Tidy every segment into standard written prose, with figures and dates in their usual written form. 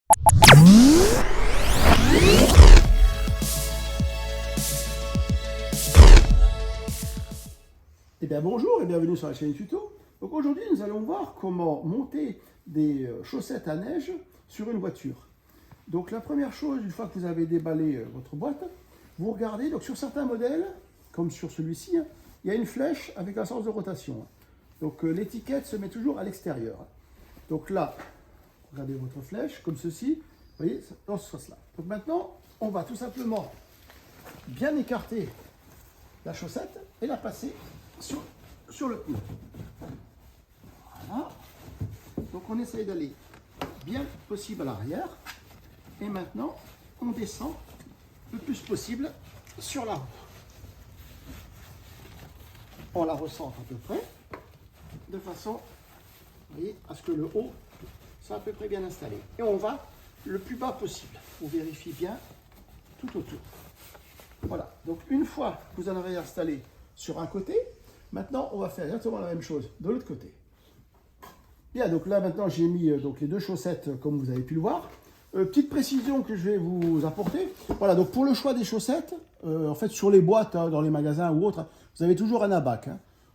Eh bien bonjour et bienvenue sur la chaîne tuto. Donc aujourd'hui nous allons voir comment monter des chaussettes à neige sur une voiture. Donc la première chose, une fois que vous avez déballé votre boîte, vous regardez, donc sur certains modèles, comme sur celui-ci, il y a une flèche avec un sens de rotation. Donc l'étiquette se met toujours à l'extérieur. Donc là, regardez votre flèche comme ceci, vous voyez, dans ce sens-là. Donc maintenant, on va tout simplement bien écarter la chaussette et la passer sur le pneu. Voilà. Donc on essaye d'aller bien possible à l'arrière. Et maintenant, on descend le plus possible sur la roue. On la recentre à peu près, de façon, vous voyez, à ce que le haut soit à peu près bien installé. Et on va le plus bas possible. On vérifie bien tout autour. Voilà. Donc une fois que vous en avez installé sur un côté, maintenant on va faire exactement la même chose de l'autre côté. Bien, donc là maintenant j'ai mis donc les deux chaussettes comme vous avez pu le voir. Petite précision que je vais vous apporter. Voilà, donc pour le choix des chaussettes, en fait sur les boîtes, dans les magasins ou autres, vous avez toujours un abac.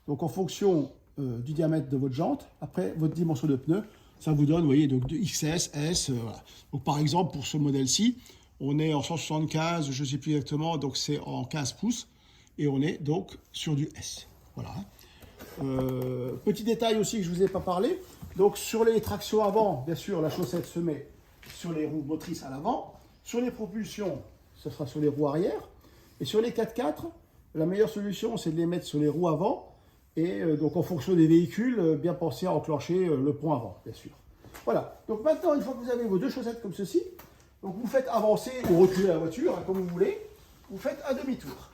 Donc en fonction du diamètre de votre jante, après votre dimension de pneu, ça vous donne, vous voyez, donc de XS, S. Voilà. Donc par exemple pour ce modèle-ci, on est en 175, je ne sais plus exactement, donc c'est en 15 pouces. Et on est donc sur du S. Voilà. Petit détail aussi que je ne vous ai pas parlé. Donc sur les tractions avant, bien sûr, la chaussette se met sur les roues motrices à l'avant. Sur les propulsions, ce sera sur les roues arrière. Et sur les 4x4, la meilleure solution, c'est de les mettre sur les roues avant. Et donc en fonction des véhicules, bien penser à enclencher le pont avant, bien sûr. Voilà. Donc maintenant, une fois que vous avez vos deux chaussettes comme ceci, donc vous faites avancer ou reculer la voiture, comme vous voulez. Vous faites un demi-tour.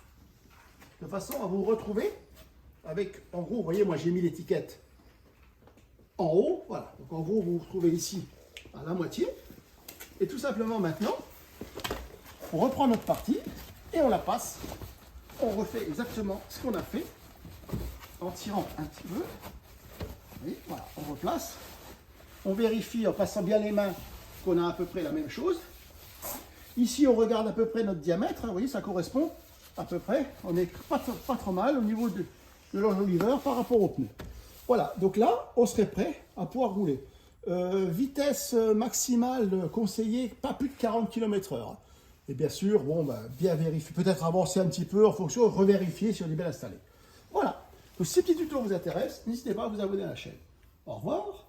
De façon à vous retrouver avec, en gros, vous voyez, moi j'ai mis l'étiquette en haut. Voilà. Donc en gros, vous vous retrouvez ici à la moitié. Et tout simplement maintenant, on reprend notre partie et on la passe. On refait exactement ce qu'on a fait en tirant un petit peu. Et voilà, on replace. On vérifie en passant bien les mains qu'on a à peu près la même chose. Ici, on regarde à peu près notre diamètre. Vous voyez, ça correspond à peu près. On n'est pas trop mal au niveau de l'enjoliveur par rapport au pneu. Voilà, donc là, on serait prêt à pouvoir rouler. Vitesse maximale conseillée, pas plus de 40 km/h. Et bien sûr, bon, bien vérifier, peut-être avancer un petit peu en fonction, revérifier si on est bien installé. Voilà, donc si ce petit tuto vous intéresse, n'hésitez pas à vous abonner à la chaîne. Au revoir.